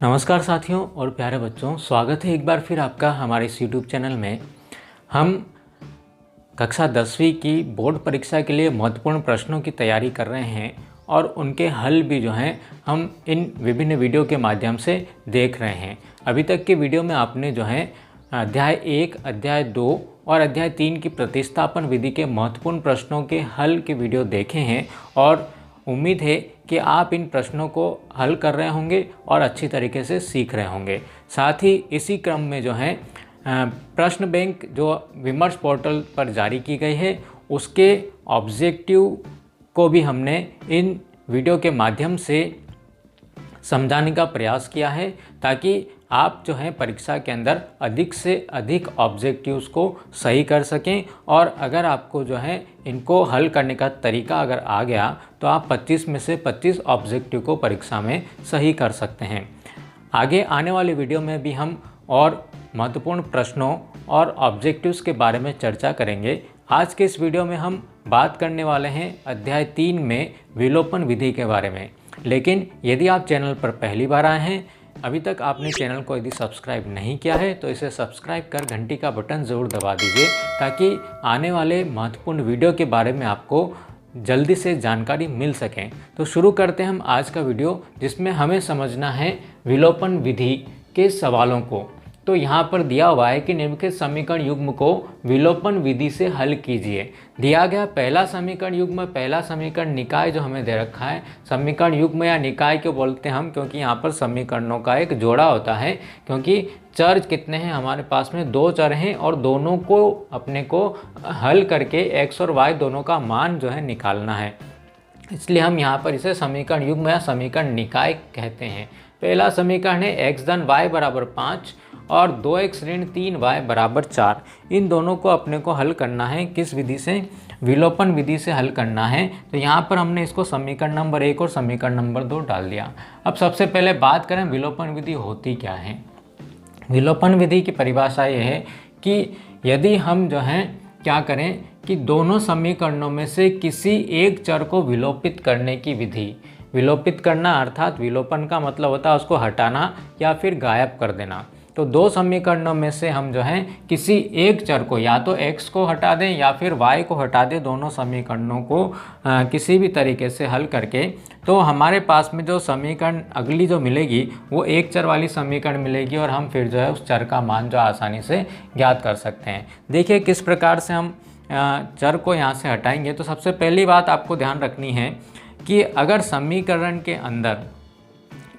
नमस्कार साथियों और प्यारे बच्चों, स्वागत है एक बार फिर आपका हमारे इस यूट्यूब चैनल में। हम कक्षा 10वीं की बोर्ड परीक्षा के लिए महत्वपूर्ण प्रश्नों की तैयारी कर रहे हैं और उनके हल भी जो हैं हम इन विभिन्न वीडियो के माध्यम से देख रहे हैं। अभी तक के वीडियो में आपने जो है अध्याय 1, अध्याय 2 और अध्याय 3 की प्रतिस्थापन विधि के महत्वपूर्ण प्रश्नों के हल के वीडियो देखे हैं और उम्मीद है कि आप इन प्रश्नों को हल कर रहे होंगे और अच्छी तरीके से सीख रहे होंगे। साथ ही इसी क्रम में जो है प्रश्न बैंक जो विमर्श पोर्टल पर जारी की गई है उसके ऑब्जेक्टिव को भी हमने इन वीडियो के माध्यम से समझाने का प्रयास किया है ताकि आप जो है परीक्षा के अंदर अधिक से अधिक ऑब्जेक्टिव्स को सही कर सकें। और अगर आपको जो है इनको हल करने का तरीका अगर आ गया तो आप 25 में से 25 ऑब्जेक्टिव को परीक्षा में सही कर सकते हैं। आगे आने वाले वीडियो में भी हम और महत्वपूर्ण प्रश्नों और ऑब्जेक्टिव्स के बारे में चर्चा करेंगे। आज के इस वीडियो में हम बात करने वाले हैं अध्याय 3 में विलोपन विधि के बारे में। लेकिन यदि आप चैनल पर पहली बार आए हैं, अभी तक आपने चैनल को यदि सब्सक्राइब नहीं किया है तो इसे सब्सक्राइब कर घंटी का बटन ज़रूर दबा दीजिए ताकि आने वाले महत्वपूर्ण वीडियो के बारे में आपको जल्दी से जानकारी मिल सकें। तो शुरू करते हैं हम आज का वीडियो, जिसमें हमें समझना है विलोपन विधि के सवालों को। तो यहाँ पर दिया हुआ है कि निम्नलिखित समीकरण युग्म को विलोपन विधि से हल कीजिए। दिया गया पहला समीकरण युग्म, पहला समीकरण निकाय जो हमें दे रखा है, समीकरण युग्म या निकाय क्यों बोलते हैं हम, क्योंकि यहाँ पर समीकरणों का एक जोड़ा होता है। क्योंकि चर कितने हैं हमारे पास में, 2 चर हैं और दोनों को अपने को हल करके x और y दोनों का मान जो है निकालना है, इसलिए हम यहाँ पर इसे समीकरण युग्म या समीकरण निकाय कहते हैं। पहला समीकरण है x धन y बराबर 5 और 2x ऋण 3y बराबर 4। इन दोनों को अपने को हल करना है, किस विधि से, विलोपन विधि से हल करना है। तो यहाँ पर हमने इसको समीकरण नंबर 1 और समीकरण नंबर 2 डाल दिया। अब सबसे पहले बात करें विलोपन विधि होती क्या है। विलोपन विधि की परिभाषा ये है कि यदि हम जो है क्या करें कि दोनों समीकरणों में से किसी एक चर को विलोपित करने की विधि। विलोपित करना अर्थात विलोपन का मतलब होता है उसको हटाना या फिर गायब कर देना। तो 2 समीकरणों में से हम जो है किसी एक चर को, या तो x को हटा दें या फिर y को हटा दें, दोनों समीकरणों को किसी भी तरीके से हल करके, तो हमारे पास में जो समीकरण अगली जो मिलेगी वो एक चर वाली समीकरण मिलेगी और हम फिर जो है उस चर का मान जो आसानी से ज्ञात कर सकते हैं। देखिए किस प्रकार से हम चर को यहाँ से हटाएंगे। तो सबसे पहली बात आपको ध्यान रखनी है कि अगर समीकरण के अंदर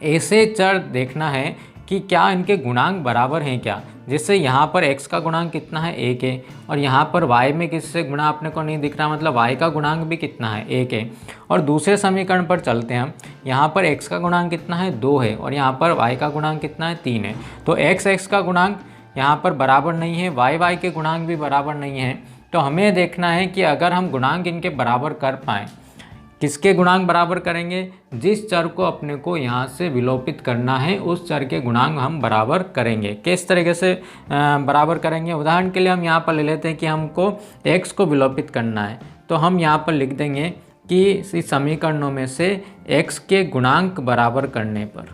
ऐसे चर देखना है कि क्या इनके गुणांक बराबर हैं क्या, जिससे यहाँ पर x का गुणांक कितना है, 1 है, और यहाँ पर y में किससे गुणा अपने को नहीं दिख रहा, मतलब y का गुणांक भी कितना है, 1 है। और दूसरे समीकरण पर चलते हैं हम, यहाँ पर x का गुणांक कितना है, 2 है, और यहाँ पर y का गुणांक कितना है, 3 है। तो x का गुणांक यहाँ पर बराबर नहीं है, y के गुणांक भी बराबर नहीं है। तो हमें देखना है कि अगर हम गुणांक इनके बराबर कर पाएँ, किसके गुणांक बराबर करेंगे, जिस चर को अपने को यहाँ से विलोपित करना है उस चर के गुणांक हम बराबर करेंगे। किस तरीके से बराबर करेंगे, उदाहरण के लिए हम यहाँ पर ले लेते हैं कि हमको x को विलोपित करना है। तो हम यहाँ पर लिख देंगे कि इस समीकरणों में से x के गुणांक बराबर करने पर,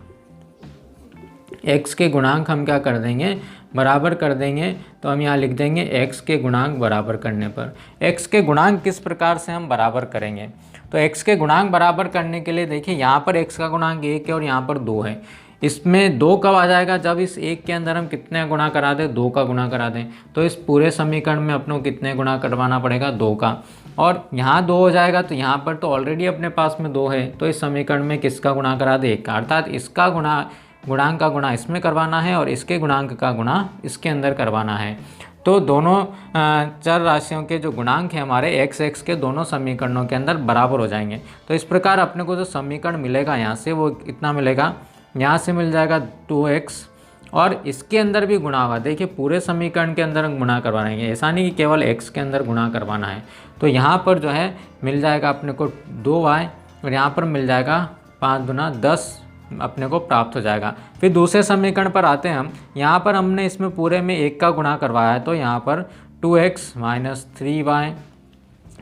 x के गुणांक हम क्या कर देंगे, बराबर कर देंगे। तो हम यहाँ लिख देंगे x के गुणांक बराबर करने पर। x के गुणांक किस प्रकार से हम बराबर करेंगे, तो x के गुणांक बराबर करने के लिए देखिए यहाँ पर x का गुणांक 1 है और यहाँ पर 2 है। इसमें 2 कब आ जाएगा, जब इस 1 के अंदर हम कितने गुणा करा दें, 2 का गुणा करा दें। तो इस पूरे समीकरण में अपनों को कितने गुणा करवाना पड़ेगा, 2 का, और यहाँ 2 हो जाएगा। तो यहाँ पर तो ऑलरेडी अपने पास में 2 है, तो इस समीकरण में किसका गुणा करा दे, 1 का, अर्थात इसका गुणांक का गुणा इसमें करवाना है और इसके गुणांक का गुणा इसके अंदर करवाना है। तो दोनों चर राशियों के जो गुणांक हैं हमारे x के दोनों समीकरणों के अंदर बराबर हो जाएंगे। तो इस प्रकार अपने को जो समीकरण मिलेगा यहाँ से वो कितना मिलेगा, यहाँ से मिल जाएगा 2x और इसके अंदर भी गुणा होगा। देखिए पूरे समीकरण के अंदर हम गुणा करवाएंगे, ऐसा नहीं कि केवल x के अंदर गुणा करवाना है। तो यहाँ पर जो है मिल जाएगा अपने को 2y और यहाँ पर मिल जाएगा 5 दूना 10 अपने को प्राप्त हो जाएगा। फिर दूसरे समीकरण पर आते हैं हम, यहाँ पर हमने इसमें पूरे में 1 का गुणा करवाया है, तो यहाँ पर 2x माइनस 3y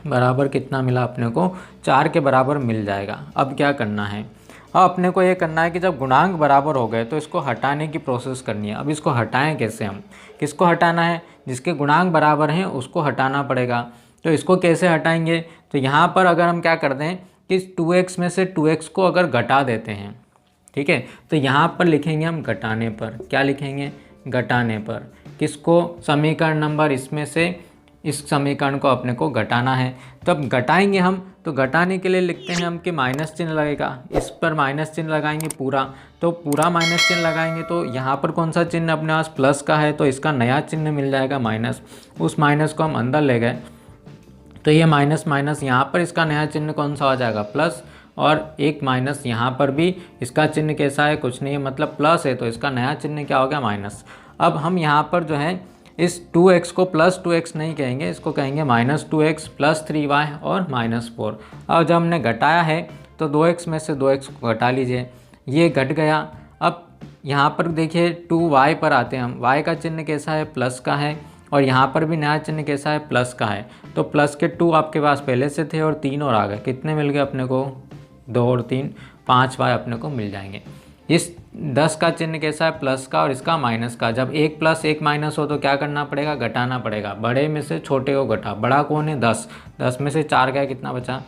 बराबर कितना मिला अपने को, 4 के बराबर मिल जाएगा। अब क्या करना है, अब अपने को ये करना है कि जब गुणांक बराबर हो गए तो इसको हटाने की प्रोसेस करनी है। अब इसको हटाएं कैसे हम, किसको हटाना है, जिसके गुणांक बराबर हैं उसको हटाना पड़ेगा। तो इसको कैसे हटाएंगे, तो यहाँ पर अगर हम क्या कर दें कि 2x में से 2x को अगर घटा देते हैं, ठीक है, तो यहाँ पर लिखेंगे हम घटाने पर, क्या लिखेंगे, घटाने पर। किसको, समीकरण नंबर इसमें से इस समीकरण को अपने को घटाना है। तो अब घटाएंगे हम, तो घटाने के लिए लिखते हैं हम कि माइनस चिन्ह लगेगा, इस पर माइनस चिन्ह लगाएंगे पूरा, तो पूरा माइनस चिन्ह लगाएंगे तो यहाँ पर कौन सा चिन्ह अपने पास प्लस का है, तो इसका नया चिन्ह मिल जाएगा माइनस। उस माइनस को हम अंदर ले गए तो ये माइनस माइनस यहाँ पर इसका नया चिन्ह कौन सा हो जाएगा, प्लस, और एक माइनस यहाँ पर भी इसका चिन्ह कैसा है, कुछ नहीं है, मतलब प्लस है, तो इसका नया चिन्ह क्या हो गया, माइनस। अब हम यहाँ पर जो है इस 2x को प्लस 2x नहीं कहेंगे, इसको कहेंगे माइनस 2x प्लस 3y और माइनस 4। अब जब हमने घटाया है तो 2x में से 2x को घटा लीजिए, ये घट गया। अब यहाँ पर देखिए 2y पर आते हैं हम, y का चिन्ह कैसा है, प्लस का है, और यहाँ पर भी नया चिन्ह कैसा है, प्लस का है। तो प्लस के 2 आपके पास पहले से थे और 3 और आ गए, कितने मिल गए अपने को, 2 और 3 5y अपने को मिल जाएंगे। इस 10 का चिन्ह कैसा है, प्लस का, और इसका माइनस का। जब 1 प्लस 1 माइनस हो तो क्या करना पड़ेगा, घटाना पड़ेगा। बड़े में से छोटे को घटा, बड़ा कौन है, 10, 10 में से 4 गया, कितना बचा,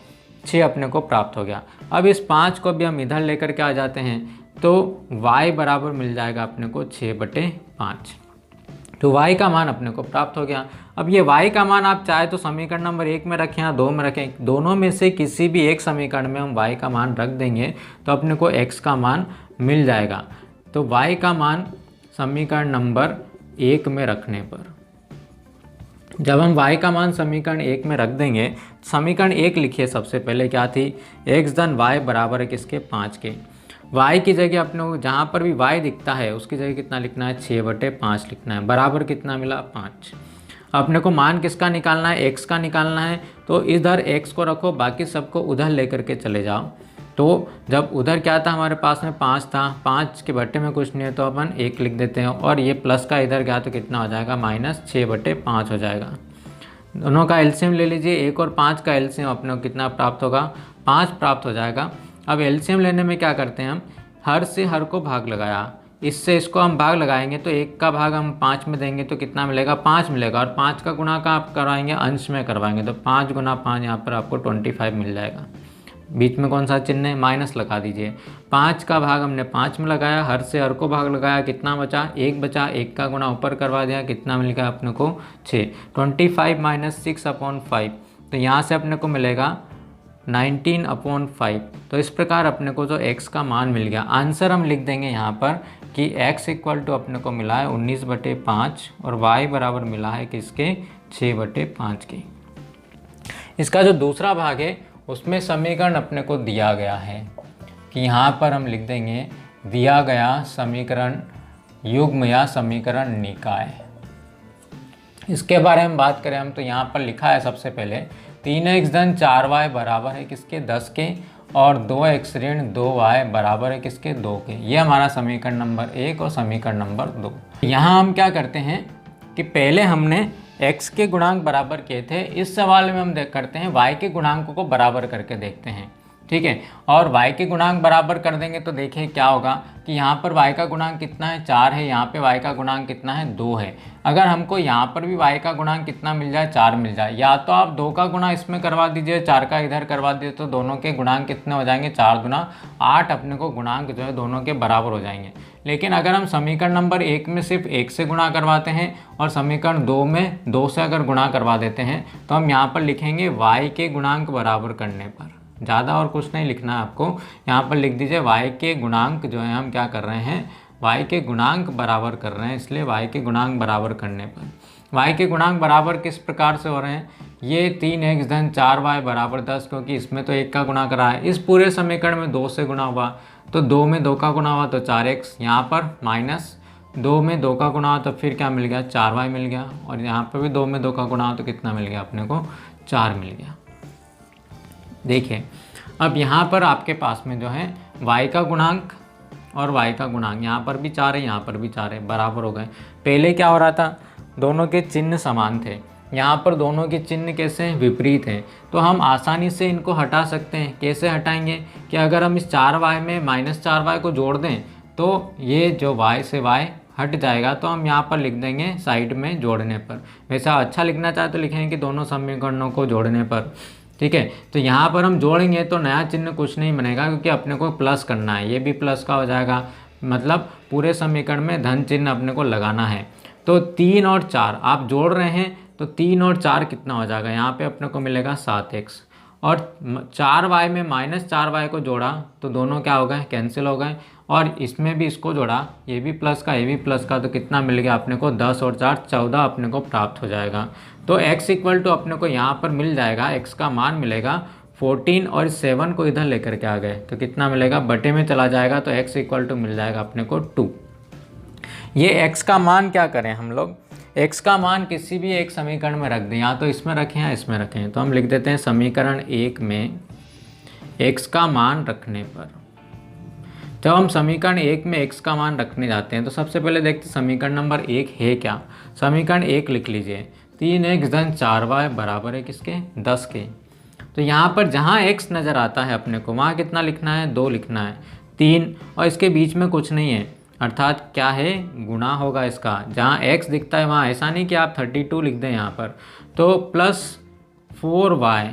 6 अपने को प्राप्त हो गया। अब इस 5 को भी हम इधर लेकर के आ जाते हैं तो y बराबर मिल जाएगा अपने को 6/5। तो y का मान अपने को प्राप्त हो गया। अब ये y का मान आप चाहे तो समीकरण नंबर 1 में रखें या 2 में रखें, दोनों में से किसी भी एक समीकरण में हम y का मान रख देंगे तो अपने को x का मान मिल जाएगा। तो y का मान समीकरण नंबर 1 में रखने पर, जब हम y का मान समीकरण 1 में रख देंगे, समीकरण 1 लिखिए सबसे पहले, क्या थी, x धन y बराबर है किसके, 5 के। y की जगह अपने को जहाँ पर भी y दिखता है उसकी जगह कितना लिखना है, 6/5 लिखना है, बराबर कितना मिला, 5। अपने को मान किसका निकालना है, x का निकालना है, तो इधर x को रखो, बाकी सबको उधर लेकर के चले जाओ। तो जब उधर क्या था हमारे पास में, 5 था, 5 के बट्टे में कुछ नहीं है तो अपन 1 लिख देते हैं, और ये प्लस का इधर गया तो कितना हो जाएगा, -6/5 हो जाएगा। दोनों का एलसीएम ले लीजिए, 1 और 5 का एलसीएम अपने को कितना प्राप्त होगा, 5 प्राप्त हो जाएगा। अब एलसीएम लेने में क्या करते हैं हम, हर से हर को भाग लगाया, इससे इसको हम भाग लगाएंगे तो 1 का भाग हम 5 में देंगे तो कितना मिलेगा, 5 मिलेगा, और 5 का गुणा का आप करवाएंगे, अंश में करवाएंगे तो 5 × 5 यहाँ पर आपको 25 मिल जाएगा। बीच में कौन सा चिन्ह है, माइनस लगा दीजिए। 5 का भाग हमने 5 में लगाया, हर से हर को भाग लगाया, कितना बचा, 1 बचा, 1 का गुणा ऊपर करवा दिया, कितना मिल गया अपने को, 6। 25 - 6/5, तो यहाँ से अपने को मिलेगा 19/5। तो इस प्रकार अपने को जो x का मान मिल गया, आंसर हम लिख देंगे यहाँ पर कि x = अपने को मिला है 19/5 और y बराबर मिला है किसके, 6/5 के। इसका जो दूसरा भाग है उसमें समीकरण अपने को दिया गया है कि यहाँ पर हम लिख देंगे दिया गया समीकरण युग्म या समीकरण निकाय। इसके बारे में बात करें हम तो यहाँ पर लिखा है सबसे पहले 3x धन 4y बराबर है किसके, 10 के, और 2x ऋण 2y बराबर है किसके, 2 के। ये हमारा समीकरण नंबर 1 और समीकरण नंबर 2। यहाँ हम क्या करते हैं कि पहले हमने x के गुणांक बराबर किए थे, इस सवाल में हम करते हैं y के गुणांकों को बराबर करके देखते हैं, ठीक है। और y के गुणांक बराबर कर देंगे तो देखिए क्या होगा कि यहाँ पर y का गुणांक कितना है, 4 है, यहाँ पे y का गुणांक कितना है, 2 है। अगर हमको यहाँ पर भी y का गुणांक कितना मिल जाए, 4 मिल जाए, या तो आप 2 का गुणा इसमें करवा दीजिए, 4 का इधर करवा दीजिए, तो दोनों के गुणांक कितने हो जाएंगे, 4 × 8 अपने को गुणांक जो है दोनों के बराबर हो जाएंगे। लेकिन अगर हम समीकरण नंबर 1 में सिर्फ 1 से गुणा करवाते हैं और समीकरण 2 में 2 से अगर गुणा करवा देते हैं तो हम यहाँ पर लिखेंगे y के गुणांक बराबर करने पर, ज़्यादा और कुछ नहीं लिखना है आपको। यहाँ पर लिख दीजिए y के गुणांक जो है हम क्या कर रहे हैं, y के गुणांक बराबर कर रहे हैं, इसलिए y के गुणांक बराबर करने पर y के गुणांक बराबर किस प्रकार से हो रहे हैं, ये 3x धन 4y बराबर 10, क्योंकि इसमें तो 1 का गुणा करा है, इस पूरे समीकरण में 2 से गुणा हुआ तो 2 में 2 का गुणा हुआ तो 4x, यहाँ पर माइनस 2 में 2 का गुणा हुआ तो फिर क्या मिल गया, 4y मिल गया, और यहाँ पर भी 2 में 2 का गुणा हुआ तो कितना मिल गया अपने को, 4 मिल गया। देखिए अब यहाँ पर आपके पास में जो है y का गुणांक और y का गुणांक, यहाँ पर भी 4 है, यहाँ पर भी 4 है, बराबर हो गए। पहले क्या हो रहा था, दोनों के चिन्ह समान थे, यहाँ पर दोनों के चिन्ह कैसे हैं, विपरीत हैं, तो हम आसानी से इनको हटा सकते हैं। कैसे हटाएंगे कि अगर हम इस 4y में -4y को जोड़ दें तो ये जो y से y हट जाएगा, तो हम यहाँ पर लिख देंगे साइड में जोड़ने पर। वैसा अच्छा लिखना चाहे तो लिखेंगे कि दोनों समीकरणों को जोड़ने पर, ठीक है। तो यहाँ पर हम जोड़ेंगे तो नया चिन्ह कुछ नहीं बनेगा, क्योंकि अपने को प्लस करना है, ये भी प्लस का हो जाएगा, मतलब पूरे समीकरण में धन चिन्ह अपने को लगाना है। तो 3 और 4 आप जोड़ रहे हैं तो 3 और 4 कितना हो जाएगा, यहाँ पे अपने को मिलेगा 7x, और 4y में -4y को जोड़ा तो दोनों क्या हो गए, कैंसिल हो गए, और इसमें भी इसको जोड़ा, ये भी प्लस का ये भी प्लस का, तो कितना मिल गया अपने को, 10 और 4 14 अपने को प्राप्त हो जाएगा। तो x इक्वल टू अपने को यहाँ पर मिल जाएगा, x का मान मिलेगा 14, और 7 को इधर लेकर के आ गए तो कितना मिलेगा, बटे में चला जाएगा, तो x इक्वल टू मिल जाएगा अपने को 2। ये x का मान क्या करें हम लोग, x का मान किसी भी एक समीकरण में रख दें, या तो इसमें रखें या इसमें रखें। तो हम लिख देते हैं समीकरण 1 में x का मान रखने पर। जब हम समीकरण 1 में x का मान रखने जाते हैं तो सबसे पहले देखते हैं समीकरण नंबर 1 है क्या। समीकरण 1 लिख लीजिए, 3x धन 4y बराबर है किसके, 10 के। तो यहाँ पर जहाँ x नज़र आता है अपने को वहाँ कितना लिखना है, 2 लिखना है, 3, और इसके बीच में कुछ नहीं है, अर्थात क्या है, गुणा होगा इसका। जहाँ x दिखता है वहाँ ऐसा नहीं कि आप 32 लिख दें यहाँ पर, तो प्लस 4y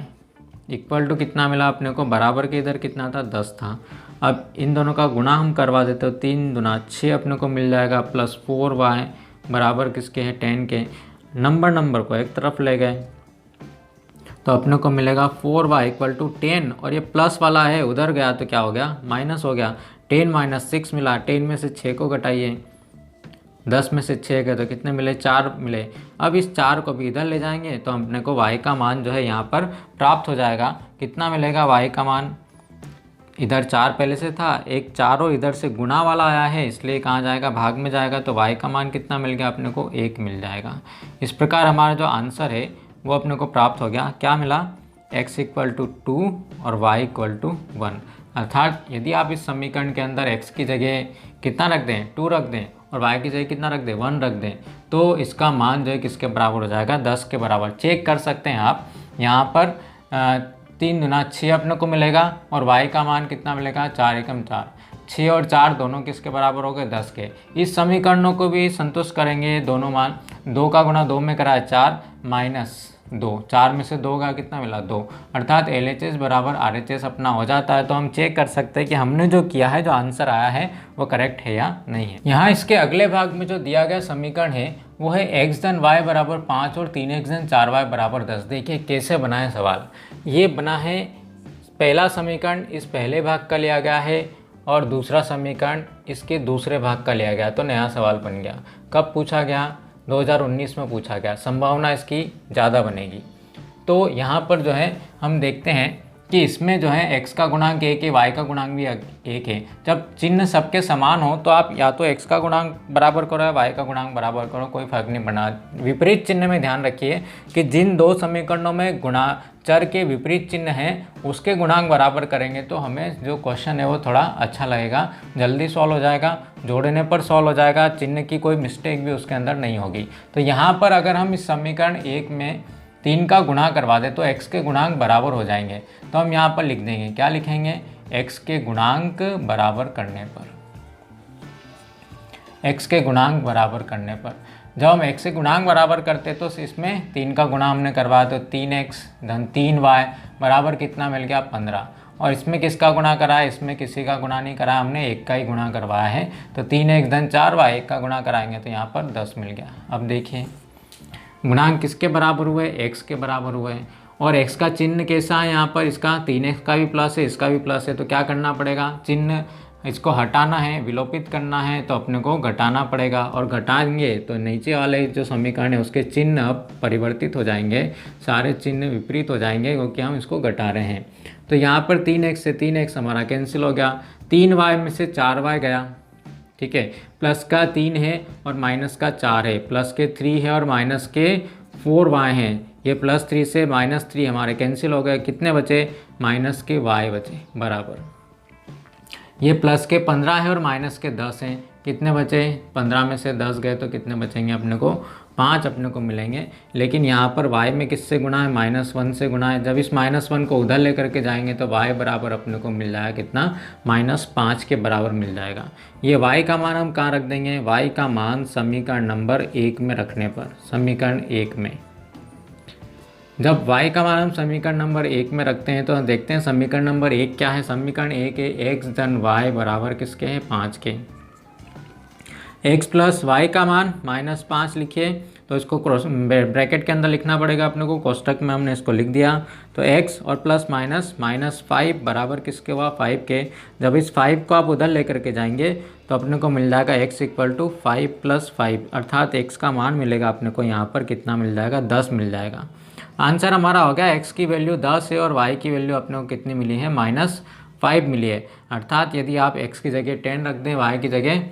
इक्वल टू कितना मिला अपने को, बराबर के इधर कितना था, 10 था। अब इन दोनों का गुणा हम करवा देते हो, 3 दूना 6 अपने को मिल जाएगा, प्लस 4y बराबर किसके हैं, 10 के। नंबर को एक तरफ ले गए तो अपने को मिलेगा 4y इक्वल टू 10, और ये प्लस वाला है उधर गया तो क्या हो गया, माइनस हो गया, 10 माइनस 6 मिला, 10 में से 6 को घटाइए, 10 में से 6 गए तो कितने मिले, 4 मिले। अब इस 4 को भी इधर ले जाएंगे तो अपने को y का मान जो है यहाँ पर प्राप्त हो जाएगा। कितना मिलेगा y का मान, इधर 4 पहले से था, एक 4 और इधर से गुणा वाला आया है इसलिए कहाँ जाएगा, भाग में जाएगा, तो y का मान कितना मिल गया अपने को, 1 मिल जाएगा। इस प्रकार हमारा जो आंसर है वो अपने को प्राप्त हो गया। क्या मिला, x इक्वल टू 2 और y इक्वल टू 1। अर्थात यदि आप इस समीकरण के अंदर x की जगह कितना रख दें, 2 रख दें, और y की जगह कितना रख दें, 1 रख दें, तो इसका मान जो है किसके बराबर हो जाएगा, 10 के बराबर। चेक कर सकते हैं आप, यहाँ पर 3 दूना 6 अपने को मिलेगा, और y का मान कितना मिलेगा, 4 एकम 4, 6 और 4 दोनों किसके बराबर हो गए, 10 के। इस समीकरणों को भी संतुष्ट करेंगे दोनों मान। 2 का गुणा 2 में करा है 4, माइनस 2, 4 में से 2 का कितना मिला, 2, अर्थात LHS बराबर RHS अपना हो जाता है। तो हम चेक कर सकते हैं कि हमने जो किया है, जो आंसर आया है वो करेक्ट है या नहीं है। यहाँ इसके अगले भाग में जो दिया गया समीकरण है वो है x धन y बराबर 5 और 3x धन 4y बराबर 10। देखिए कैसे बना है सवाल, ये बना है, पहला समीकरण इस पहले भाग का लिया गया है और दूसरा समीकरण इसके दूसरे भाग का लिया गया, तो नया सवाल बन गया। कब पूछा गया, 2019 में पूछा गया, संभावना इसकी ज़्यादा बनेगी। तो यहाँ पर जो है हम देखते हैं कि इसमें जो है x का गुणांक 1 है, y का गुणांक भी 1 है। जब चिन्ह सबके समान हो तो आप या तो x का गुणांक बराबर करो या y का गुणांक बराबर करो, कोई फर्क नहीं पड़ना। विपरीत चिन्ह में ध्यान रखिए कि जिन दो समीकरणों में चर के विपरीत चिन्ह हैं उसके गुणांक बराबर करेंगे तो हमें जो क्वेश्चन है वो थोड़ा अच्छा लगेगा, जल्दी सॉल्व हो जाएगा, जोड़ने पर सॉल्व हो जाएगा, चिन्ह की कोई मिस्टेक भी उसके अंदर नहीं होगी। तो यहाँ पर अगर हम इस समीकरण 1 में 3 का गुणा करवा दें तो x के गुणांक बराबर हो जाएंगे। तो हम यहाँ पर लिख देंगे, क्या लिखेंगे, x के गुणांक बराबर करने पर, x के गुणांक बराबर करने पर। जब हम x के गुणांक बराबर करते तो इसमें 3 का गुणा हमने करवाया तो 3x धन 3y बराबर कितना मिल गया, 15। और इसमें किसका गुणा करा है, इसमें किसी का गुणा नहीं करा, हमने 1 का ही गुणा करवाया है। तो 3x धन 4y 1 का गुणा कराएंगे तो यहाँ पर 10 मिल गया। अब देखिए गुणांक किसके बराबर हुए, x के बराबर हुए, और x का चिन्ह कैसा है यहाँ पर, इसका 3x का भी प्लस है, इसका भी प्लस है। तो क्या करना पड़ेगा, चिन्ह इसको हटाना है, विलोपित करना है तो अपने को घटाना पड़ेगा, और घटाएंगे तो नीचे वाले जो समीकरण है उसके चिन्ह अब परिवर्तित हो जाएंगे, सारे चिन्ह विपरीत हो जाएंगे क्योंकि हम इसको घटा रहे हैं। तो यहाँ पर 3x से 3x हमारा कैंसिल हो गया, 3y में से 4y गया, ठीक है, प्लस का 3 है और माइनस का 4 है, प्लस के 3 है और माइनस के 4y हैं, ये प्लस 3 से माइनस 3 हमारे कैंसिल हो गए, कितने बचे, -y बचे बराबर। ये प्लस के 15 है और माइनस के 10 हैं, कितने बचे, 15 में से 10 गए तो कितने बचेंगे अपने को, 5 अपने को मिलेंगे। लेकिन यहाँ पर y में किससे गुना है, -1 से गुना है। जब इस -1 को उधर लेकर के जाएंगे तो y बराबर अपने को मिल जाएगा कितना, -5 के बराबर मिल जाएगा। ये y का मान हम कहाँ रख देंगे, y का मान समीकरण नंबर 1 में रखने पर, समीकरण 1 में जब y का मान हम समीकरण नंबर 1 में रखते हैं तो हम देखते हैं समीकरण नंबर 1 क्या है। समीकरण 1 है x धन y बराबर किसके हैं, 5 के। x प्लस वाई का मान -5 लिखिए, तो इसको क्रॉस ब्रैकेट के अंदर लिखना पड़ेगा अपने को, कोष्टक में हमने इसको लिख दिया। तो x और प्लस माइनस -5 बराबर किसके हुआ, 5 के। जब इस 5 को आप उधर लेकर के जाएंगे तो अपने को मिल जाएगा x इक्वल टू 5 + 5, अर्थात x का मान मिलेगा अपने को यहाँ पर कितना मिल जाएगा, 10 मिल जाएगा। आंसर हमारा हो गया, x की वैल्यू 10 है और y की वैल्यू अपने को कितनी मिली है, -5 मिली है। अर्थात यदि आप x की जगह 10 रख दें, y की जगह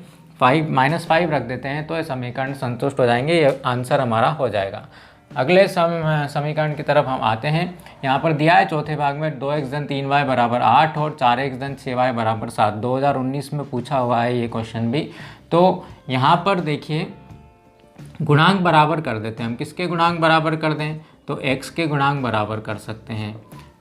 -5 रख देते हैं तो ये समीकरण संतुष्ट हो जाएंगे, ये आंसर हमारा हो जाएगा। अगले समीकरण की तरफ हम आते हैं। यहाँ पर दिया है चौथे भाग में 2x धन 3y बराबर 8 और 4x धन 6y बराबर 7। 2019 में पूछा हुआ है ये क्वेश्चन भी। तो यहाँ पर देखिए गुणांक बराबर कर देते हैं हम। किसके गुणांक बराबर कर दें, तो x के गुणांक बराबर कर सकते हैं।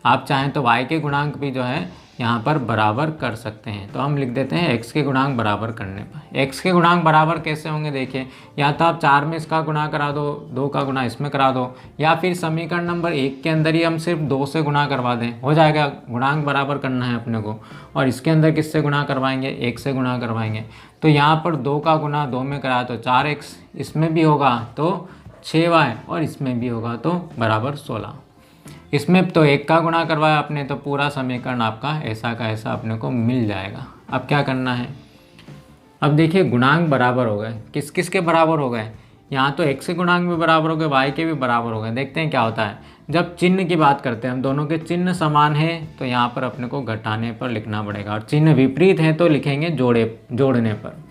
आप चाहें तो y के गुणांक भी जो है यहाँ पर बराबर कर सकते हैं। तो हम लिख देते हैं x के गुणांक बराबर करने पर। x के गुणांक बराबर कैसे होंगे, देखिए या तो आप 4 में इसका गुणा करा दो, 2 का गुणा इसमें करा दो, या फिर समीकरण नंबर 1 के अंदर ही हम सिर्फ 2 से गुणा करवा दें, हो जाएगा। गुणांक बराबर करना है अपने को, और इसके अंदर किससे गुणा करवाएंगे, 1 से गुणा करवाएंगे। तो यहाँ पर 2 का गुणा 2 में करा तो 4x, इसमें भी होगा तो 6y, और इसमें भी होगा तो बराबर 16। इसमें तो 1 का गुणा करवाया आपने तो पूरा समीकरण आपका ऐसा का ऐसा अपने को मिल जाएगा। अब क्या करना है, अब देखिए गुणांक बराबर हो गए, किस किस के बराबर हो गए, यहाँ तो x के गुणांक भी बराबर हो गए, y के भी बराबर हो गए। देखते हैं क्या होता है जब चिन्ह की बात करते हैं हम, दोनों के चिन्ह समान है तो यहाँ पर अपने को घटाने पर लिखना पड़ेगा, और चिन्ह विपरीत है तो लिखेंगे जोड़ने पर।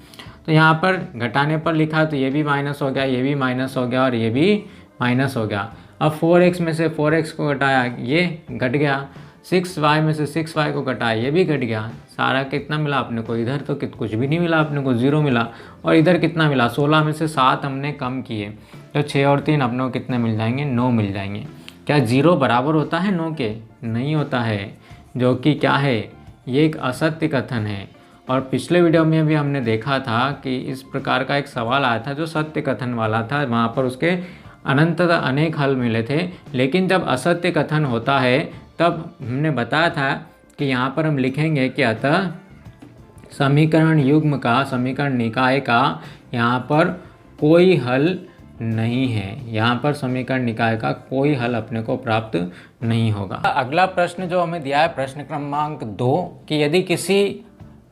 तो यहाँ पर घटाने पर लिखा तो ये भी माइनस हो गया, ये भी माइनस हो गया, और ये भी माइनस हो गया। अब 4x में से 4x को घटाया, ये घट गया। 6y में से 6y को घटाया, ये भी घट गया। सारा कितना मिला अपने को, इधर तो कुछ भी नहीं मिला अपने को, 0 मिला। और इधर कितना मिला, 16 में से 7 हमने कम किए तो 6 और 3 अपने को कितने मिल जाएंगे, 9 मिल जाएंगे। क्या 0 बराबर होता है 9 के, नहीं होता है, जो कि क्या है, ये एक असत्य कथन है। और पिछले वीडियो में भी हमने देखा था कि इस प्रकार का एक सवाल आया था जो सत्य कथन वाला था, वहाँ पर उसके अनंततः अनेक हल मिले थे। लेकिन जब असत्य कथन होता है तब हमने बताया था कि यहाँ पर हम लिखेंगे कि अतः समीकरण युग्म का, समीकरण निकाय का यहाँ पर कोई हल नहीं है, यहाँ पर समीकरण निकाय का कोई हल अपने को प्राप्त नहीं होगा। अगला प्रश्न जो हमें दिया है प्रश्न क्रमांक 2 कि यदि किसी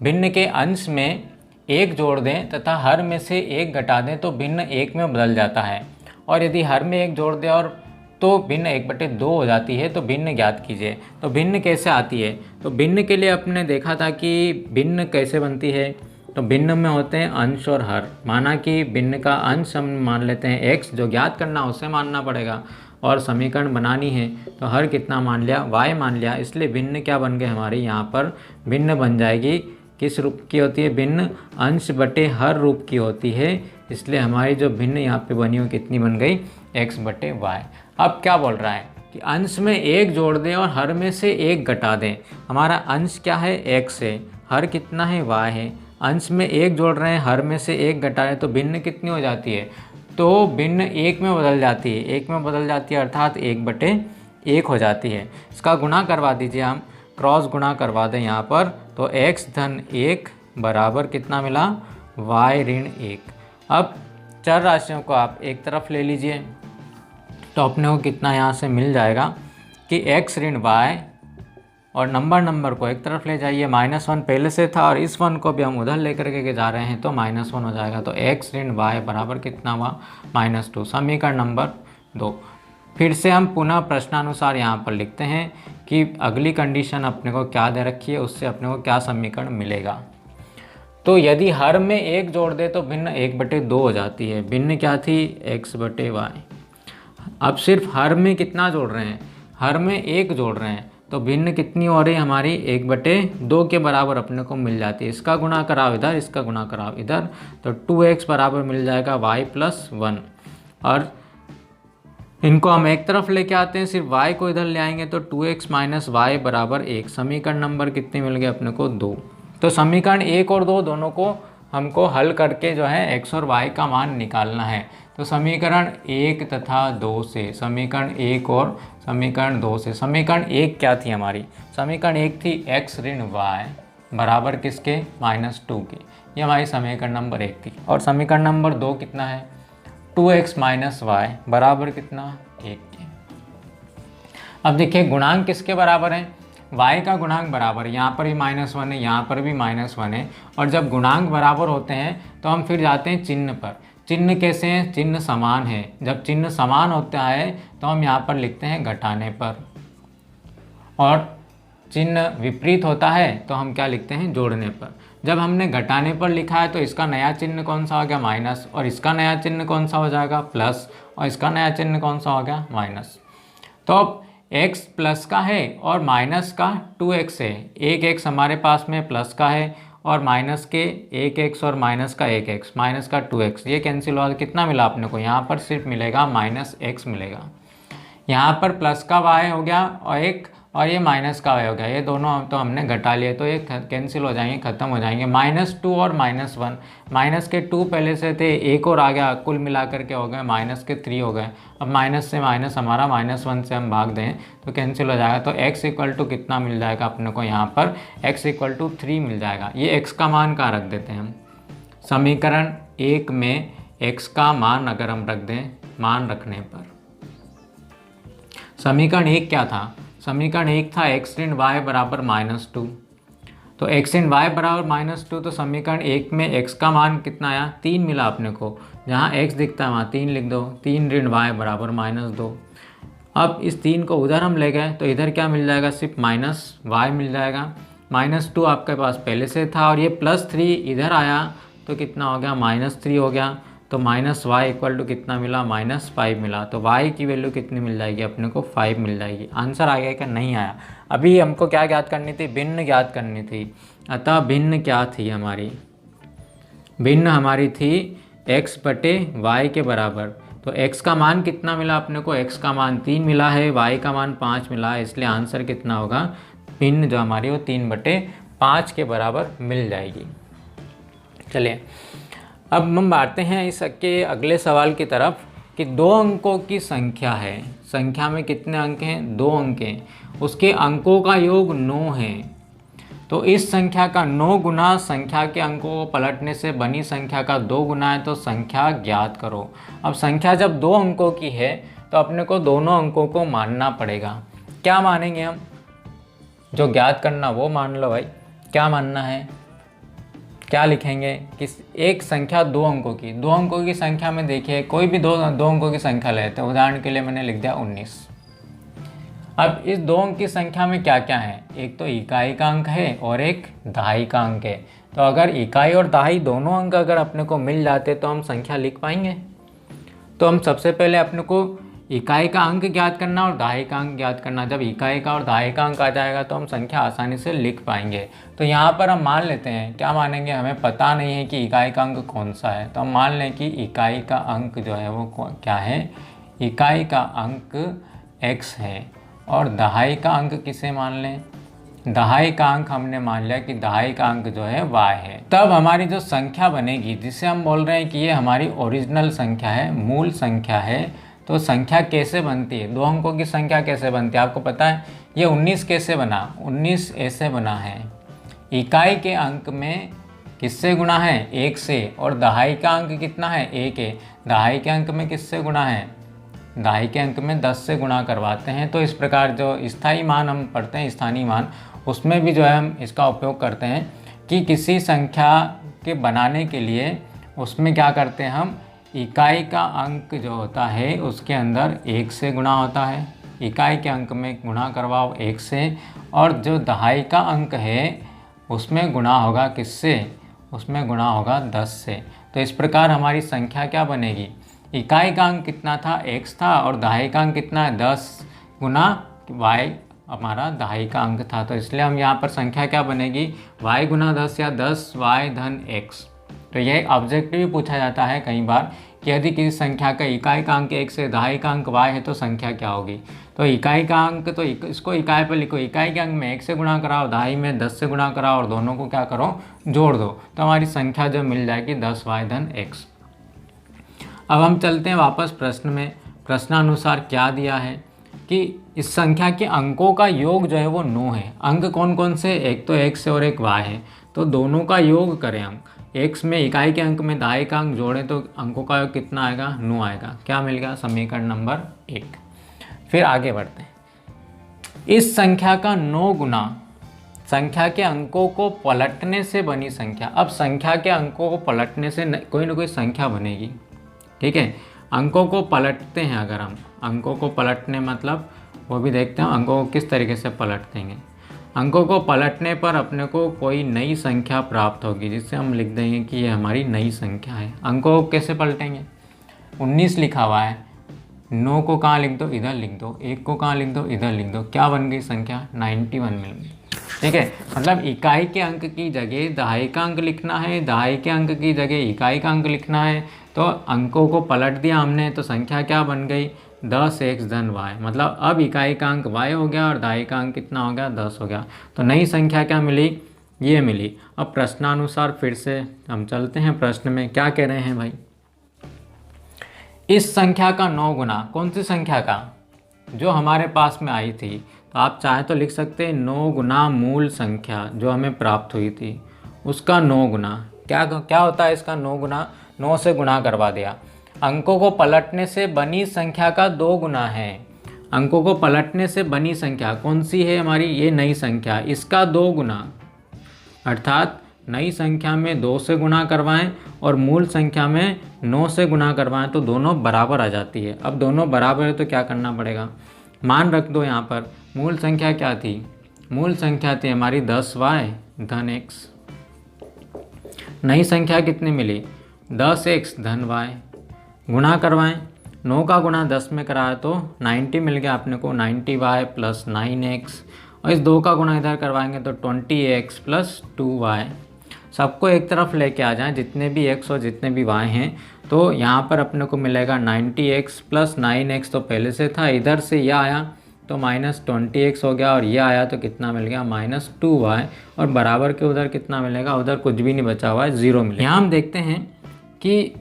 भिन्न के अंश में 1 जोड़ दें तथा हर में से 1 घटा दें तो भिन्न 1 में बदल जाता है, और यदि हर में 1 जोड़ दें और तो भिन्न 1/2 हो जाती है, तो भिन्न ज्ञात कीजिए। तो भिन्न कैसे आती है, तो भिन्न के लिए अपने देखा था कि भिन्न कैसे बनती है। तो भिन्न में होते हैं अंश और हर। माना कि भिन्न का अंश हम मान लेते हैं x, जो ज्ञात करना उसे मानना पड़ेगा, और समीकरण बनानी है तो हर कितना मान लिया, y मान लिया। इसलिए भिन्न क्या बन गए हमारी, यहाँ पर भिन्न बन जाएगी, किस रूप की होती है, भिन्न अंश बटे हर रूप की होती है। इसलिए हमारी जो भिन्न यहाँ पे बनी हो कितनी बन गई, x/y। अब क्या बोल रहा है कि अंश में 1 जोड़ दें और हर में से 1 घटा दें। हमारा अंश क्या है, x है, हर कितना है, y है। अंश में 1 जोड़ रहे हैं, हर में से 1 घटा रहे हैं, तो भिन्न कितनी हो जाती है, तो भिन्न 1 में बदल जाती है, 1 में बदल जाती है, अर्थात 1/1 हो जाती है। इसका गुणा करवा दीजिए, हम क्रॉस गुणा करवा दें यहाँ पर, तो x धन 1 बराबर कितना मिला, y ऋण 1। अब चर राशियों को आप एक तरफ ले लीजिए तो अपने को कितना यहाँ से मिल जाएगा कि x ऋण y, और नंबर को एक तरफ ले जाइए। -1 पहले से था और इस 1 को भी हम उधर लेकर के जा रहे हैं तो -1 हो जाएगा। तो x ऋण y बराबर कितना हुआ, -2। समीकरण नंबर 2। फिर से हम पुनः प्रश्नानुसार यहाँ पर लिखते हैं कि अगली कंडीशन अपने को क्या दे रखी है, उससे अपने को क्या समीकरण मिलेगा। तो यदि हर में 1 जोड़ दे तो भिन्न 1/2 हो जाती है। भिन्न क्या थी, x/y। अब सिर्फ हर में कितना जोड़ रहे हैं, हर में 1 जोड़ रहे हैं, तो भिन्न कितनी हो रही है हमारी 1/2 के बराबर अपने को मिल जाती है। इसका गुणा कराओ इधर, इसका गुणा कराओ इधर, तो 2x बराबर मिल जाएगा y+1। और इनको हम एक तरफ लेके आते हैं, सिर्फ y को इधर ले आएंगे तो 2x - y बराबर 1। समीकरण नंबर कितने मिल गए अपने को? 2। तो समीकरण 1 और 2 दोनों को हमको हल करके जो है x और y का मान निकालना है। तो समीकरण 1 तथा 2 से, समीकरण 1 और समीकरण 2 से, समीकरण 1 क्या थी हमारी? समीकरण 1 थी x ऋण y बराबर किसके? -2 के। ये हमारी समीकरण नंबर 1 थी। और समीकरण नंबर 2 कितना है? 2x - y बराबर कितना? 1 के। अब देखिए गुणांक किसके बराबर है? y का गुणांक बराबर, यहाँ पर भी -1 है, यहाँ पर भी -1 है। और जब गुणांक बराबर होते हैं तो हम फिर जाते हैं चिन्ह पर। चिन्ह कैसे हैं? चिन्ह समान है। जब चिन्ह समान होता है तो हम यहाँ पर लिखते हैं घटाने पर, और चिन्ह विपरीत होता है तो हम क्या लिखते हैं? जोड़ने पर। जब हमने घटाने पर लिखा है तो इसका नया चिन्ह कौन सा हो गया? माइनस, और इसका नया चिन्ह कौन सा हो जाएगा? प्लस, और इसका नया चिन्ह कौन सा हो गया? माइनस। तो अब x प्लस का है और माइनस का 2x है। एक x हमारे पास में प्लस का है और माइनस के 1x और माइनस का 1x, माइनस का 2x, ये कैंसिल हुआ। कितना मिला अपने को? यहाँ पर सिर्फ मिलेगा -x मिलेगा। यहाँ पर प्लस का y हो गया और ये माइनस का y हो गया। ये दोनों तो हमने घटा लिए तो ये कैंसिल हो जाएंगे, ख़त्म हो जाएंगे। -2 और -1, माइनस के 2 पहले से थे, एक और आ गया, कुल मिलाकर के हो गए -3 हो गए। अब माइनस से माइनस हमारा -1 से हम भाग दें तो कैंसिल हो जाएगा। तो x कितना मिल जाएगा अपने को? यहाँ पर x 3 मिल जाएगा। ये x का मान कहाँ रख देते हैं हम? समीकरण 1 में x का मान अगर हम रख दें, मान रखने पर, समीकरण 1 क्या था? समीकरण 1 था x ऋण y बराबर -2। तो x ऋण y बराबर -2, तो समीकरण 1 में x का मान कितना आया? 3 मिला अपने को। जहाँ x दिखता है वहाँ 3 लिख दो। 3 ऋण y बराबर -2। अब इस 3 को उधर हम ले गए तो इधर क्या मिल जाएगा? सिर्फ -y मिल जाएगा। -2 आपके पास पहले से था और ये +3 इधर आया तो कितना हो गया? -3 हो गया। तो -y कितना मिला? -5 मिला। तो y की वैल्यू कितनी मिल जाएगी अपने को? 5 मिल जाएगी। आंसर आ गया क्या? नहीं आया। अभी हमको क्या ज्ञात करनी थी? भिन्न ज्ञात करनी थी। अतः भिन्न क्या थी हमारी? भिन्न हमारी थी x/y के बराबर। तो x का मान कितना मिला अपने को? x का मान 3 मिला है, y का मान 5 मिला है, इसलिए आंसर कितना होगा? भिन्न जो हमारी वो 3/5 के बराबर मिल जाएगी। चलिए अब हम बढ़ते हैं इसके अगले सवाल की तरफ कि 2 अंकों की संख्या है। संख्या में कितने अंक हैं? 2 अंक हैं। उसके अंकों का योग 9 है। तो इस संख्या का 9 गुना संख्या के अंकों को पलटने से बनी संख्या का 2 गुना है, तो संख्या ज्ञात करो। अब संख्या जब 2 अंकों की है तो अपने को दोनों अंकों को मानना पड़ेगा। क्या मानेंगे हम? जो ज्ञात करना वो मान लो भाई। क्या मानना है? क्या लिखेंगे कि एक संख्या 2 अंकों की, 2 अंकों की संख्या में देखिए कोई भी दो अंकों की संख्या लेते हैं। उदाहरण के लिए मैंने लिख दिया 19। अब इस 2 अंक की संख्या में क्या क्या है? एक तो इकाई का अंक है और एक दहाई का अंक है। तो अगर इकाई और दहाई दोनों अंक अगर अपने को मिल जाते तो हम संख्या लिख पाएंगे। तो हम सबसे पहले अपने को इकाई का अंक ज्ञात करना और दहाई का अंक ज्ञात करना। जब इकाई का और दहाई का अंक आ जाएगा तो हम संख्या आसानी से लिख पाएंगे। तो यहाँ पर हम मान लेते हैं, क्या मानेंगे? हमें पता नहीं है कि इकाई का अंक कौन सा है, तो हम मान लें कि इकाई का अंक जो है वो क्या है? इकाई का अंक x है। और दहाई का अंक किसे मान लें? दहाई का अंक हमने मान लिया कि दहाई का अंक जो है y है। तब हमारी जो संख्या बनेगी, जिसे हम बोल रहे हैं कि ये हमारी ओरिजिनल संख्या है, मूल संख्या है, तो संख्या कैसे बनती है? 2 अंकों की संख्या कैसे बनती है आपको पता है? ये 19 कैसे बना? 19 ऐसे बना है, इकाई के अंक में किससे गुणा है? 1 से। और दहाई का अंक कितना है? 1 है। दहाई के अंक में किससे गुणा है? दहाई के अंक में 10 से गुणा करवाते हैं। तो इस प्रकार जो स्थायी मान हम पढ़ते हैं, स्थानीय मान, उसमें भी जो है हम इसका उपयोग करते हैं कि किसी संख्या के बनाने के लिए उसमें क्या करते हैं हम? इकाई का अंक जो होता है उसके अंदर 1 से गुणा होता है, इकाई के अंक में गुणा करवाओ 1 से, और जो दहाई का अंक है उसमें गुणा होगा किससे? उसमें गुणा होगा 10 से। तो इस प्रकार हमारी संख्या क्या बनेगी? इकाई का अंक कितना था? x था, और दहाई का अंक कितना है? 10 गुना y हमारा दहाई का अंक था, तो इसलिए हम यहाँ पर संख्या क्या बनेगी, y गुना 10 या 10y धन x। तो यह ऑब्जेक्टिव भी पूछा जाता है कई बार कि यदि किसी संख्या का इकाई का अंक x है, दहाई का अंक y है, तो संख्या क्या होगी। तो इकाई का अंक, तो इसको इकाई पर लिखो, इकाई के अंक में 1 से गुणा कराओ, दहाई में 10 से गुणा कराओ और दोनों को क्या करो, जोड़ दो, तो हमारी संख्या जो मिल जाएगी 10y धन x। अब हम चलते हैं वापस प्रश्न में। प्रश्नानुसार क्या दिया है कि इस संख्या के अंकों का योग जो है वो 9 है। अंक कौन कौन से, एक तो x है और एक y है, तो दोनों का योग करें। अंक x में इकाई के अंक में दहाई का अंक जोड़ें तो अंकों का योग कितना आएगा, 9 आएगा। क्या मिल गया, समीकरण नंबर 1। फिर आगे बढ़ते हैं। इस संख्या का 9 गुना संख्या के अंकों को पलटने से बनी संख्या। अब संख्या के अंकों को पलटने से कोई ना कोई संख्या बनेगी, ठीक है। अंकों को पलटते हैं, अगर हम अंकों को पलटने मतलब वो भी देखते हैं अंकों को किस तरीके से पलट देंगे। अंकों को पलटने पर अपने को कोई नई संख्या प्राप्त होगी, जिससे हम लिख देंगे कि ये हमारी नई संख्या है। अंकों को कैसे पलटेंगे, 19 लिखा हुआ है, 9 को कहाँ लिख दो, इधर लिख दो, 1 को कहाँ लिख दो, इधर लिख दो, क्या बन गई संख्या, 91 मिल गई, ठीक है। मतलब इकाई के अंक की जगह दहाई का अंक लिखना है, दहाई के अंक की जगह इकाई का अंक लिखना है, तो अंकों को पलट दिया हमने, तो संख्या क्या बन गई, 10x धन y। मतलब अब इकाई का अंक y हो गया और दहाई का अंक कितना हो गया, 10 हो गया। तो नई संख्या क्या मिली, ये मिली। अब प्रश्नानुसार फिर से हम चलते हैं प्रश्न में। क्या कह रहे हैं भाई, इस संख्या का 9 गुना, कौन सी संख्या का, जो हमारे पास में आई थी, तो आप चाहे तो लिख सकते हैं 9 गुना मूल संख्या जो हमें प्राप्त हुई थी, उसका 9 गुना। क्या होता है इसका 9 गुना, 9 से गुणा करवा दिया। अंकों को पलटने से बनी संख्या का 2 गुना है। अंकों को पलटने से बनी संख्या कौन सी है हमारी, ये नई संख्या, इसका 2 गुना, अर्थात नई संख्या में 2 से गुणा करवाएं और मूल संख्या में 9 से गुणा करवाएं तो दोनों बराबर आ जाती है। अब दोनों बराबर है तो क्या करना पड़ेगा, मान रख दो यहाँ पर। मूल संख्या क्या थी, मूल संख्या थी हमारी 10y धन x। नई संख्या कितनी मिली, 10x धन y। गुणा करवाएं, 9 का गुणा 10 में कराया तो 90 मिल गया अपने को, 90y प्लस 9x। और इस 2 का गुणा इधर करवाएंगे तो 20x प्लस 2y। सबको एक तरफ लेके आ जाएं, जितने भी x और जितने भी y हैं, तो यहाँ पर अपने को मिलेगा 90x प्लस 9x, तो पहले से था, इधर से यह आया तो माइनस 20x हो गया, और ये आया तो कितना मिल गया, माइनस 2y। और बराबर के उधर कितना मिलेगा, उधर कुछ भी नहीं बचा हुआ है, 0 मिलेगा। यहाँ हम देखते हैं कि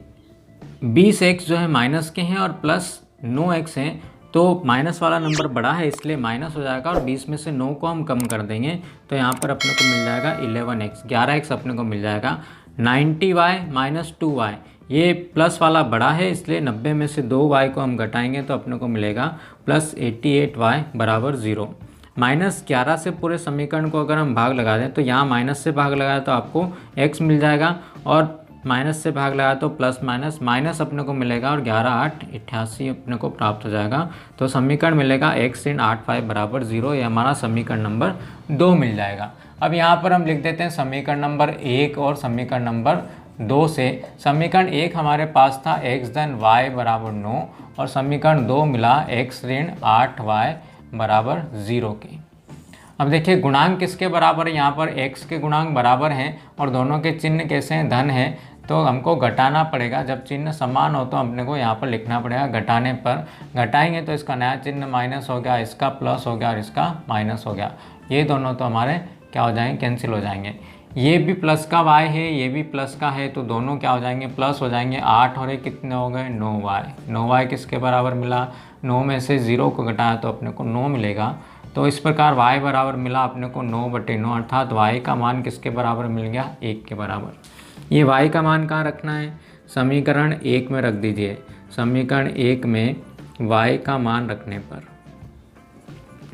20x जो है माइनस के हैं और प्लस 9x हैं, तो माइनस वाला नंबर बड़ा है इसलिए माइनस हो जाएगा, और 20 में से 9 को हम कम कर देंगे तो यहाँ पर अपने को मिल जाएगा 11x, 11x अपने को मिल जाएगा। 90y माइनस 2y, ये प्लस वाला बड़ा है इसलिए 90 में से 2y को हम घटाएंगे तो अपने को मिलेगा प्लस 88y बराबर 0। -11 से पूरे समीकरण को अगर हम भाग लगा दें तो यहाँ माइनस से भाग लगाया तो आपको x मिल जाएगा, और माइनस से भाग लगाया तो प्लस माइनस माइनस अपने को मिलेगा, और 11 8 88 अपने को प्राप्त हो जाएगा। तो समीकरण मिलेगा x ऋण 8y बराबर 0। ये हमारा समीकरण नंबर 2 मिल जाएगा। अब यहाँ पर हम लिख देते हैं समीकरण नंबर 1 और समीकरण नंबर 2 से। समीकरण 1 हमारे पास था x धन y बराबर 9, और समीकरण 2 मिला x ऋण 8y बराबर 0 के। अब देखिए गुणांक किसके बराबर है, यहाँ पर x के गुणांक बराबर हैं और दोनों के चिन्ह कैसे हैं, धन है, तो हमको घटाना पड़ेगा। जब चिन्ह समान हो तो अपने को यहाँ पर लिखना पड़ेगा। घटाने पर घटाएंगे तो इसका नया चिन्ह माइनस हो गया, इसका प्लस हो गया और इसका माइनस हो गया। ये दोनों तो हमारे क्या हो जाएंगे, कैंसिल हो जाएंगे। ये भी प्लस का y है, ये भी प्लस का है, तो दोनों क्या हो जाएंगे, प्लस हो जाएंगे। 8 और 1 कितने हो गए, 9y। 9y किसके बराबर मिला, 9 में से 0 को घटाया तो अपने को 9 मिलेगा। तो इस प्रकार y बराबर मिला अपने को 9/9, अर्थात y का मान किसके बराबर मिल गया, 1 के बराबर। ये y का मान कहाँ रखना है, समीकरण 1 में रख दीजिए। समीकरण 1 में y का मान रखने पर,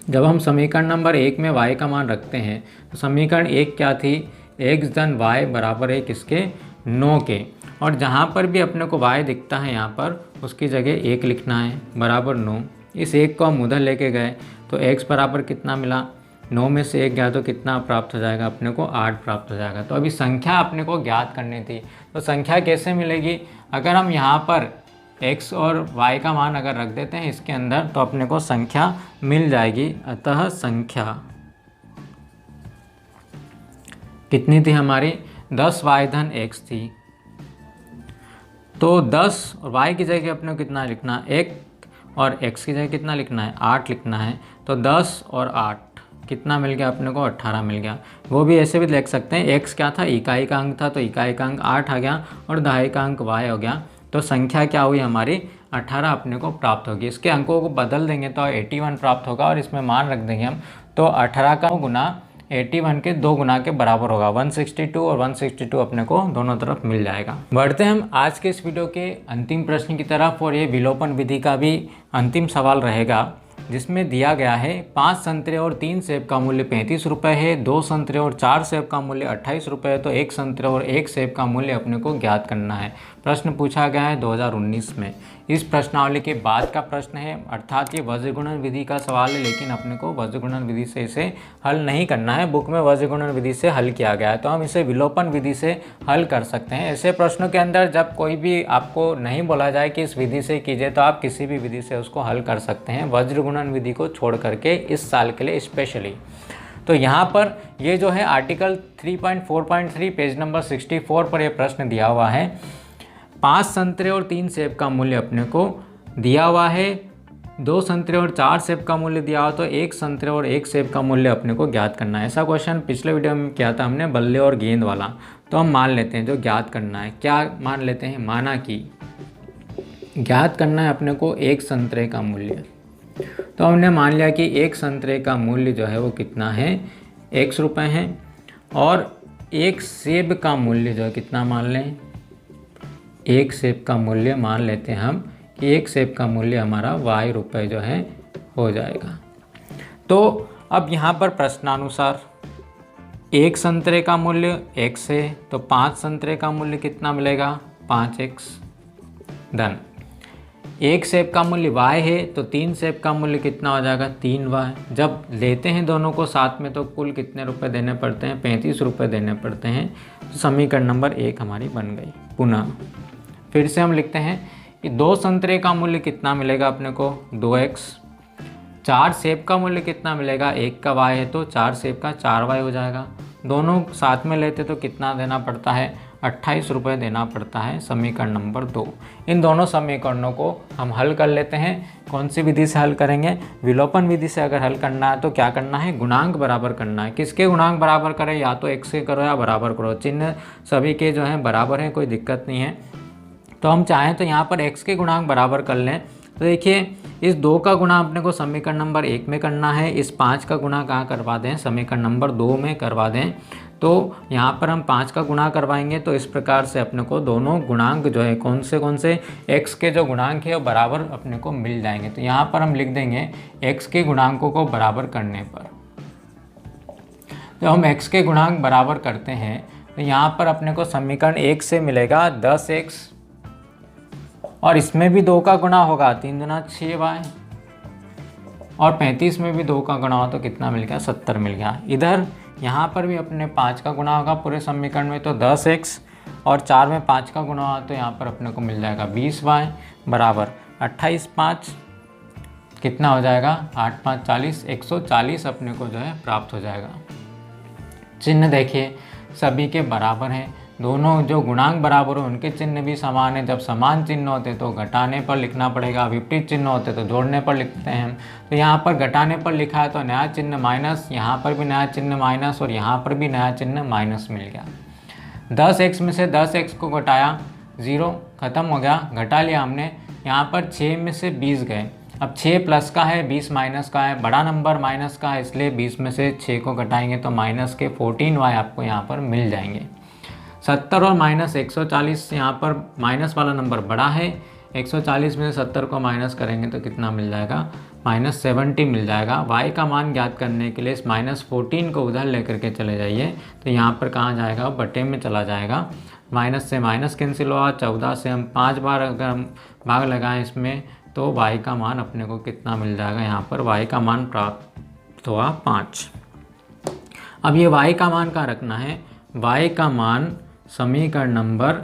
जब हम समीकरण नंबर 1 में y का मान रखते हैं तो समीकरण 1 क्या थी, x धन y बराबर है किसके, 9 के। और जहाँ पर भी अपने को y दिखता है यहाँ पर उसकी जगह 1 लिखना है, बराबर 9। इस 1 को हम उधर लेके गए तो x बराबर कितना मिला, 9 में से 1 गया तो कितना प्राप्त हो जाएगा, अपने को 8 प्राप्त हो जाएगा। तो अभी संख्या अपने को ज्ञात करनी थी, तो संख्या कैसे मिलेगी, अगर हम यहाँ पर x और y का मान अगर रख देते हैं इसके अंदर तो अपने को संख्या मिल जाएगी। अतः संख्या कितनी थी हमारी, 10y धन x थी। तो 10 और y की जगह अपने को कितना लिखना है, 1 और x की जगह कितना लिखना है, 8 लिखना है। तो 10 और 8 कितना मिल गया अपने को, 18 मिल गया। वो भी ऐसे भी लिख सकते हैं, x क्या था, इकाई का अंक था, तो इकाई का अंक 8 आ गया और दहाई का अंक y हो गया। तो संख्या क्या हुई हमारी, 18 अपने को प्राप्त होगी। इसके अंकों को बदल देंगे तो 81 प्राप्त होगा और इसमें मान रख देंगे हम, तो 18 का गुना 81 के 2 गुना के बराबर होगा। 162 और 162 अपने को दोनों तरफ मिल जाएगा। बढ़ते हैं हम आज के इस वीडियो के अंतिम प्रश्न की तरफ, और ये विलोपन विधि का भी अंतिम सवाल रहेगा, जिसमें दिया गया है 5 संतरे और 3 सेब का मूल्य 35 रुपये है, 2 संतरे और 4 सेब का मूल्य 28 रुपये है, तो 1 संतरे और 1 सेब का मूल्य अपने को ज्ञात करना है। प्रश्न पूछा गया है 2019 में। इस प्रश्नावली के बाद का प्रश्न है, अर्थात ये वज्र गुणन विधि का सवाल है, लेकिन अपने को वज्र गुणन विधि से इसे हल नहीं करना है। बुक में वज्र गुणन विधि से हल किया गया है, तो हम इसे विलोपन विधि से हल कर सकते हैं। ऐसे प्रश्नों के अंदर जब कोई भी आपको नहीं बोला जाए कि इस विधि से कीजिए, तो आप किसी भी विधि से उसको हल कर सकते हैं, वज्र गुणन विधि को छोड़ करके, इस साल के लिए स्पेशली। तो यहाँ पर ये जो है आर्टिकल 3.4.3 पेज नंबर 64 पर यह प्रश्न दिया हुआ है। 5 संतरे और 3 सेब का मूल्य अपने को दिया हुआ है, 2 संतरे और 4 सेब का मूल्य दिया हुआ, तो 1 संतरे और 1 सेब का मूल्य अपने को ज्ञात करना है। ऐसा क्वेश्चन पिछले वीडियो में किया था हमने, बल्ले और गेंद वाला। तो हम मान लेते हैं जो ज्ञात करना है, क्या मान लेते हैं, माना कि ज्ञात करना है अपने को 1 संतरे का मूल्य। तो हमने मान लिया कि 1 संतरे का मूल्य जो है वो कितना है, x रुपये है, और 1 सेब का मूल्य जो है कितना मान लें, 1 सेब का मूल्य मान लेते हैं हम कि 1 सेब का मूल्य हमारा y रुपये जो है हो जाएगा। तो अब यहाँ पर प्रश्नानुसार 1 संतरे का मूल्य x है, तो 5 संतरे का मूल्य कितना मिलेगा, 5x धन 1 सेब का मूल्य y है, तो 3 सेब का मूल्य कितना हो जाएगा, 3y। जब लेते हैं दोनों को साथ में तो कुल कितने रुपए देने पड़ते हैं, 35 रुपये देने पड़ते हैं। तो समीकरण नंबर 1 हमारी बन गई। पुनः फिर से हम लिखते हैं कि 2 संतरे का मूल्य कितना मिलेगा अपने को, 2x। 4 सेब का मूल्य कितना मिलेगा, 1 का y है, तो 4 सेब का 4y हो जाएगा। दोनों साथ में लेते तो कितना देना पड़ता है, 28 रुपये देना पड़ता है। समीकरण नंबर 2। इन दोनों समीकरणों को हम हल कर लेते हैं। कौन सी विधि से हल करेंगे, विलोपन विधि से अगर हल करना है तो क्या करना है, गुणांक बराबर करना है। किसके गुणांक बराबर करें, या तो x के करो या बराबर करो, चिन्ह सभी के जो हैं बराबर हैं, कोई दिक्कत नहीं है। तो हम चाहें तो यहाँ पर x के गुणांक बराबर कर लें। तो देखिए इस 2 का गुणा अपने को समीकरण नंबर 1 में करना है, इस 5 का गुणा कहाँ करवा दें, समीकरण नंबर 2 में करवा दें। तो यहाँ पर हम 5 का गुणा करवाएंगे, तो इस प्रकार से अपने को दोनों गुणांक जो है कौन से x के जो गुणांक है वो बराबर अपने को मिल जाएंगे। तो यहाँ पर हम लिख देंगे x के गुणांकों को बराबर करने पर, तो हम x के गुणांक बराबर करते हैं तो यहाँ पर अपने को समीकरण 1 से मिलेगा 10x, और इसमें भी 2 का गुणा होगा, 3 दूना 6y, और 35 में भी 2 का गुणा हो तो कितना मिल गया, 70 मिल गया। इधर यहाँ पर भी अपने 5 का गुणा होगा पूरे समीकरण में, तो 10x, और 4 में 5 का गुणा हो तो यहाँ पर अपने को मिल जाएगा 20y बराबर 28, 5 कितना हो जाएगा, 8 5 40, 140 अपने को जो है प्राप्त हो जाएगा। चिन्ह देखिए सभी के बराबर हैं, दोनों जो गुणांक बराबर हो उनके चिन्ह भी समान है। जब समान चिन्ह होते तो घटाने पर लिखना पड़ेगा, विपरीत चिन्ह होते तो जोड़ने पर लिखते हैं हम। तो यहाँ पर घटाने पर लिखा है तो नया चिन्ह माइनस, यहाँ पर भी नया चिन्ह माइनस, और यहाँ पर भी नया चिन्ह माइनस मिल गया। 10x में से 10x को घटाया, 0 खत्म हो गया, घटा लिया हमने। यहाँ पर 6 में से 20 गए, अब 6 प्लस का है 20 माइनस का है, बड़ा नंबर माइनस का है, इसलिए 20 में से 6 को घटाएंगे तो माइनस के 14y आपको यहाँ पर मिल जाएंगे। 70 और माइनस 140, यहाँ पर माइनस वाला नंबर बड़ा है, 140 में से 70 को माइनस करेंगे तो कितना मिल जाएगा, -70 मिल जाएगा। y का मान ज्ञात करने के लिए इस -14 को उधर लेकर के चले जाइए, तो यहाँ पर कहाँ जाएगा, बटे में चला जाएगा। माइनस से माइनस कैंसिल हुआ, 14 से हम 5 बार अगर हम भाग लगाएं इसमें तो y का मान अपने को कितना मिल जाएगा, यहाँ पर y का मान प्राप्त हुआ 5। अब ये y का मान कहाँ रखना है, y का मान समीकरण नंबर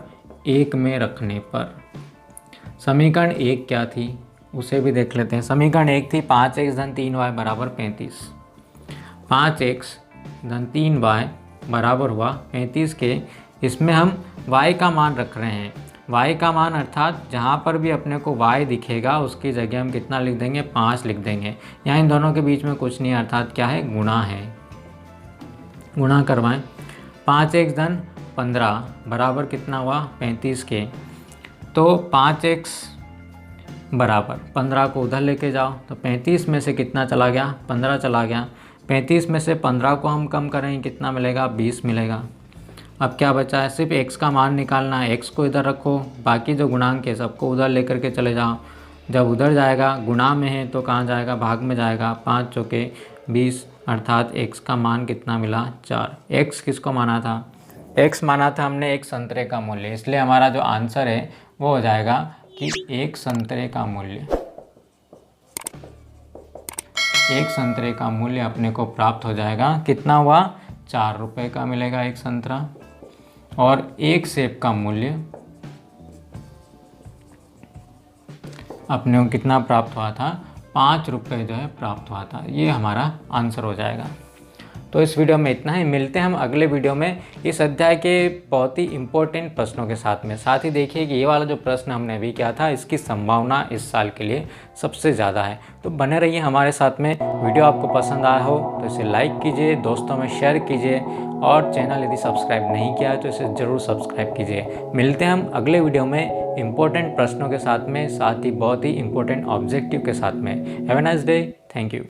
1 में रखने पर। समीकरण 1 क्या थी उसे भी देख लेते हैं। समीकरण 1 थी 5x धन 3y बराबर 35। 5x धन 3y बराबर हुआ 35 के। इसमें हम y का मान रख रहे हैं। y का मान अर्थात जहाँ पर भी अपने को y दिखेगा उसकी जगह हम कितना लिख देंगे, 5 लिख देंगे। यहाँ इन दोनों के बीच में कुछ नहीं, अर्थात क्या है, गुणा है। गुणा करवाएं। 5x धन 15 बराबर कितना हुआ, 35 के। तो 5x बराबर 15 को उधर लेके जाओ तो 35 में से कितना चला गया, 15 चला गया। 35 में से 15 को हम कम करेंगे, कितना मिलेगा, 20 मिलेगा। अब क्या बचा है, सिर्फ x का मान निकालना है। x को इधर रखो, बाकी जो गुणांक है सबको उधर लेकर के चले जाओ। जब उधर जाएगा, गुणा में है तो कहाँ जाएगा, भाग में जाएगा। 5 चौके 20, अर्थात x का मान कितना मिला, 4। x किसको माना था, x माना था हमने एक संतरे का मूल्य, इसलिए हमारा जो आंसर है वो हो जाएगा कि एक संतरे का मूल्य, एक संतरे का मूल्य अपने को प्राप्त हो जाएगा। कितना हुआ, 4 रुपये का मिलेगा एक संतरा। और एक सेब का मूल्य अपने को कितना प्राप्त हुआ था, 5 रुपये जो है प्राप्त हुआ था। ये हमारा आंसर हो जाएगा। तो इस वीडियो में इतना ही, मिलते हैं हम अगले वीडियो में इस अध्याय के बहुत ही इम्पोर्टेंट प्रश्नों के साथ में। साथ ही देखिए कि ये वाला जो प्रश्न हमने अभी किया था इसकी संभावना इस साल के लिए सबसे ज़्यादा है। तो बने रहिए हमारे साथ में। वीडियो आपको पसंद आया हो तो इसे लाइक कीजिए, दोस्तों में शेयर कीजिए, और चैनल यदि सब्सक्राइब नहीं किया है तो इसे ज़रूर सब्सक्राइब कीजिए। मिलते हैं हम अगले वीडियो में इम्पोर्टेंट प्रश्नों के साथ में, साथ ही बहुत ही इम्पोर्टेंट ऑब्जेक्टिव के साथ में। Have a nice day, thank you.